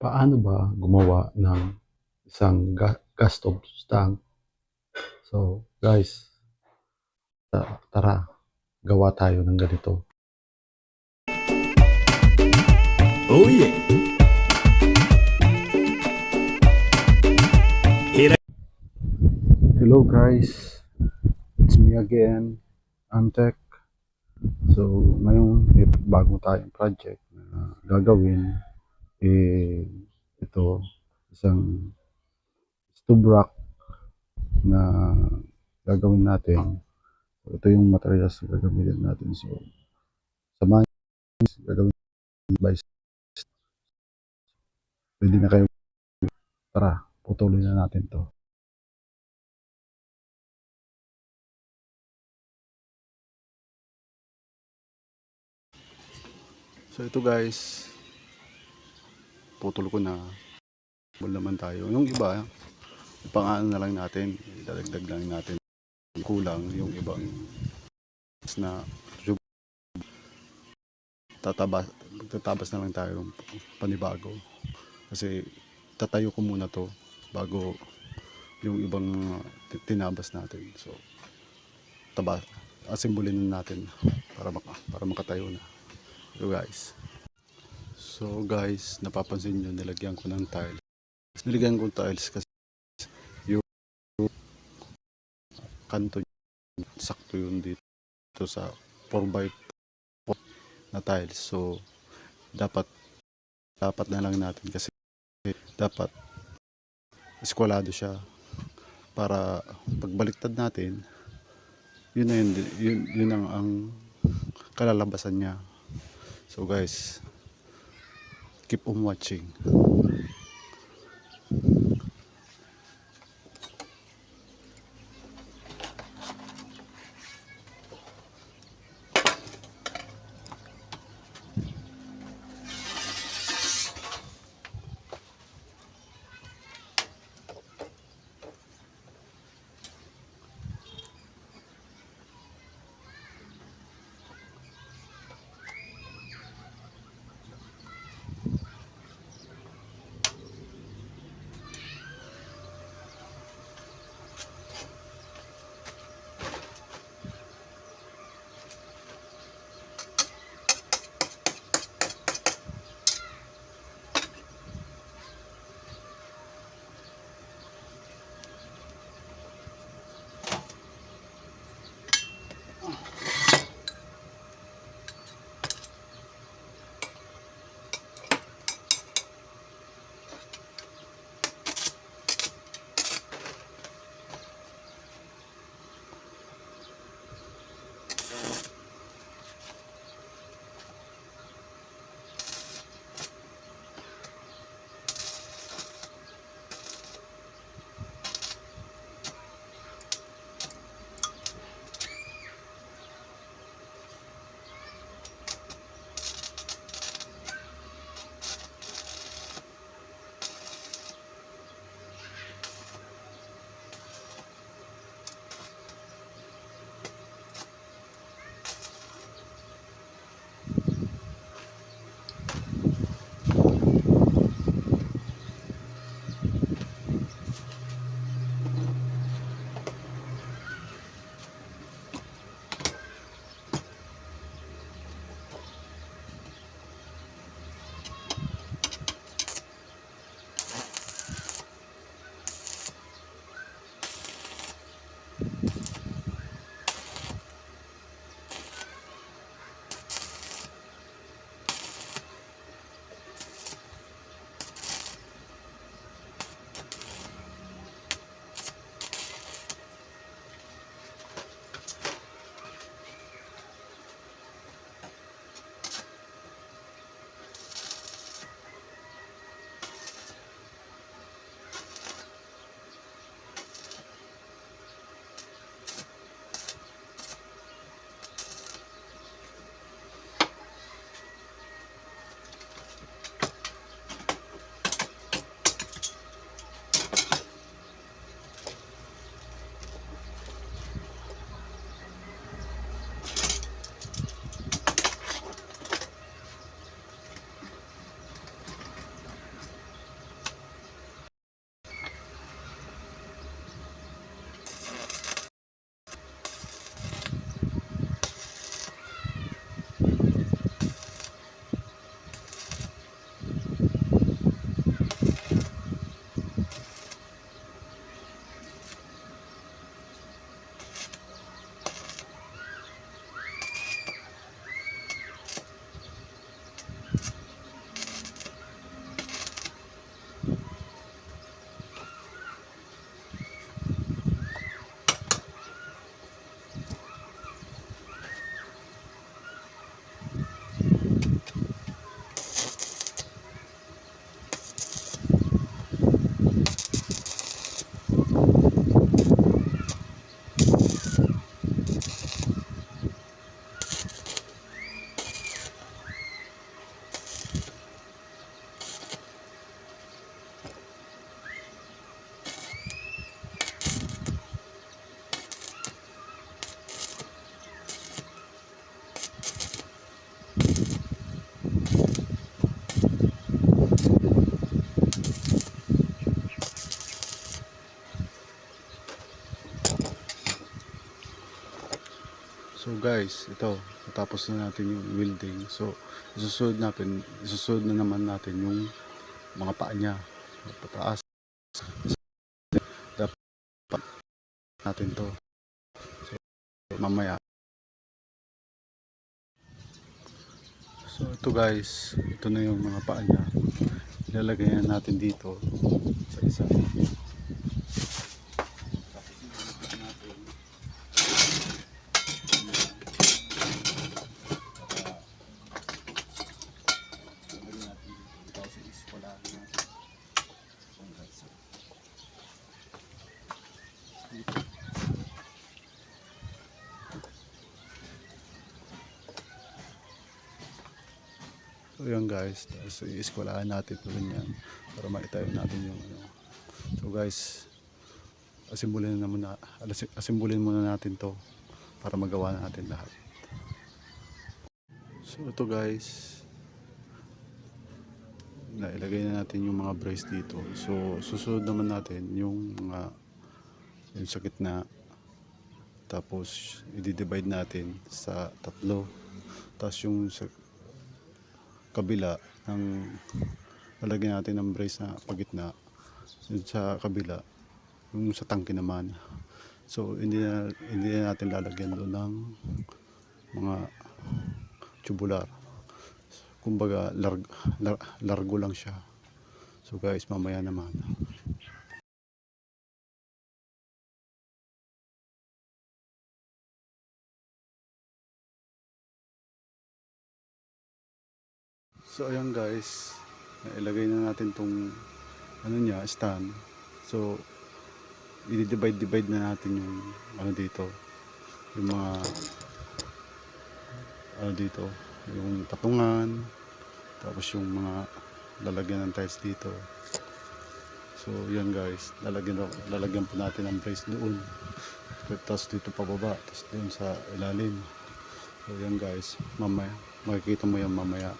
Paano ba gumawa ng isang gas stove tank? So, guys, tara, gawa tayo ng ganito. Oh yeah. Hello guys, it's me again, Antec. So, ngayon may bago tayong project na gagawin. Ito, isang stove rack na gagawin natin. So, ito yung materials na gagamitin natin. So, samahan nyo, gagawin by pwede na kayo. Tara, putuloy na natin to. So ito guys, putol ko na. Bol naman tayo. Yung iba, pang-ano na lang natin, dadagdag lang natin. Kulang yung ibang na tatabas na lang tayo ng panibago. Kasi tatayo ko muna to bago yung ibang tinabas natin. So asimbulin natin para makatayo na. So guys, napapansin nyo, nilagyan ko ng tiles. Nilagyan ko ng tiles kasi yung kanto sakto yun dito sa 4x4 na tiles. So dapat na lang natin kasi dapat eskwalado siya para pagbaliktad natin, yun na yun ang kalalabasan niya. So guys, keep on watching. guys, ito, natapos na natin yung welding. So, isusunod na naman natin yung mga paa niya. Pataas. Dapat natin to. So, mamaya. So, ito guys, ito na yung mga paa niya. Ilalagay na natin dito sa isa. So yan guys, tapos i-eskwalahan natin ito yan para maitayo natin yung ano. So guys, asimbulin muna natin to para magawa natin lahat. So ito guys, nailagay na natin yung mga brace dito. So susunod naman natin yung mga yung sa gitna, tapos i-divide natin sa tatlo, tapos yung sa kabila ng lalagyan natin ng brace na pagitna, yung sa kabila yung sa tangke naman. So hindi na natin lalagyan doon ng mga tubular, kumbaga largo lang siya. So guys, mamaya naman. So ayan guys, ilagay na natin tong ano niya, stand. So i-divide na natin yung ano dito, yung mga ano dito, yung patungan, tapos yung mga lalagyan ng tiles dito. So yan guys, lalagyan po natin ng brace doon, tapos dito pababa, tapos doon sa ilalim. So yan guys, mamaya makikita mo yan mamaya.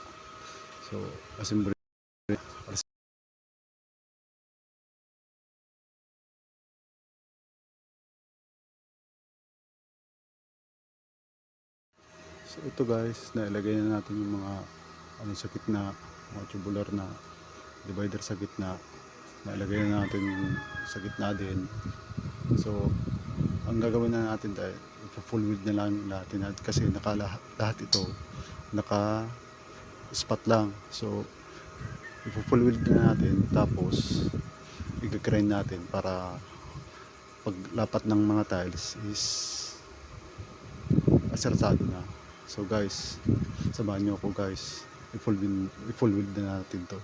So assembly. So ito guys, nailagay na natin yung mga ano sa gitna, mga tubular na divider sa gitna. Nailagay na natin yung sa gitna din. So ang gagawin na natin tayo, full width na lang natin kasi lahat ito naka spot lang. So full width na natin, tapos i-grind natin para paglapat ng mga tiles is asertado na. So guys, samahan nyo ako guys, i-full width na natin to.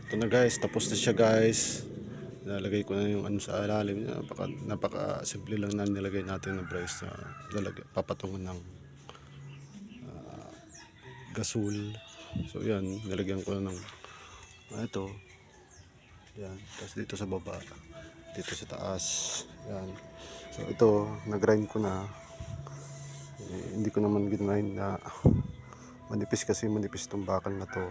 Ito na guys, tapos na siya guys. Nalagay ko na yung ano sa ilalim. Napaka simple lang na nilagay natin ng brace na papatungan ng gasol. So yan, nilagyan ko na ng ito. Yan, tapos dito sa baba, dito sa taas. Yan. So ito, nag-grind ko na. Hindi ko naman gin-grind na manipis kasi manipis itong bakal na to.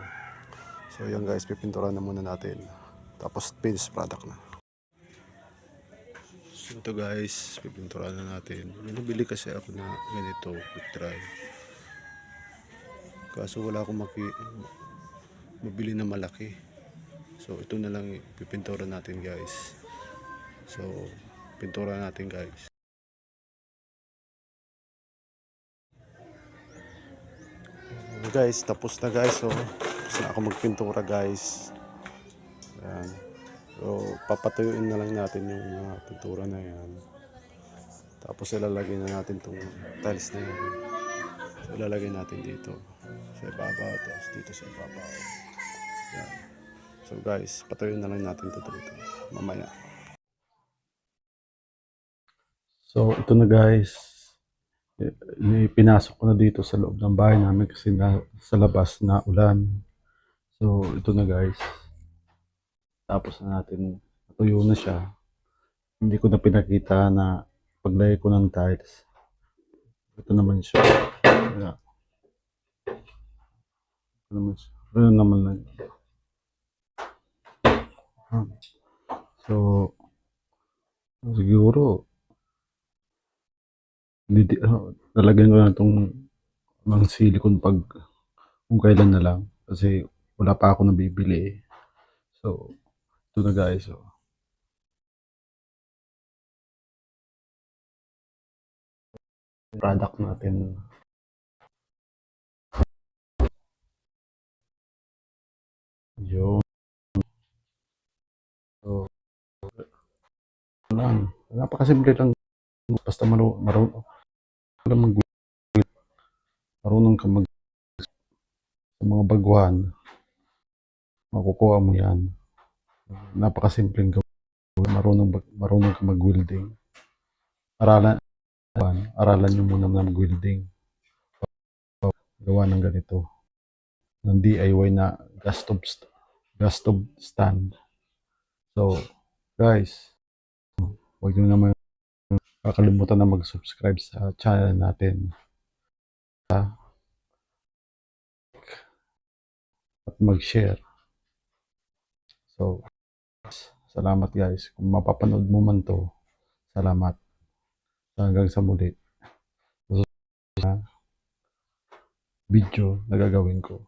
So yan guys, pipinturan na muna natin. Tapos finished product na. So ito guys, pipinturan na natin. Nabili kasi ako na ganito, quick dry. Kaso wala akong mabili na malaki. So ito na lang pipinturan natin guys. So, pintura natin guys. Guys, tapos na guys. So, tapos na ako magpintura guys. Ayan. So, papatuyuin na lang natin yung mga pintura na yan. Tapos ilalagay na natin tong tiles na yan. So, ilalagay natin dito sa ibabaw. Tapos dito sa ibabaw. Ayan. So guys, patuyuin na lang natin ito dito. Mamaya. So, ito na guys. Pinasok ko na dito sa loob ng bahay namin kasi sa labas na ulan. So, ito na guys. Tapos na natin, natuyo na siya. Hindi ko na pinakita na paglagay ko ng tiles. Ito naman siya. Ayan. Ito naman siya. Ito naman lang. So, siguro, lalagyan ko na itong mga silicone kung kailan na lang. Kasi wala pa ako nabibili. So, ito na guys. So, product natin. Yun. So, lang. Napakasimple lang. Basta marunong ka sa mga baguhan. Makukuha mo yan. Napakasimpleng gawin. Marunong ka mag-welding. Aralan nyo muna na mag-welding. Gawa ng ganito. Ng DIY na gas stove stand. So, guys, huwag nyo naman kakalimutan na mag-subscribe sa channel natin. At mag-share. So, salamat guys. Kung mapapanood mo man to, salamat. Hanggang sa muli. Video na gagawin ko.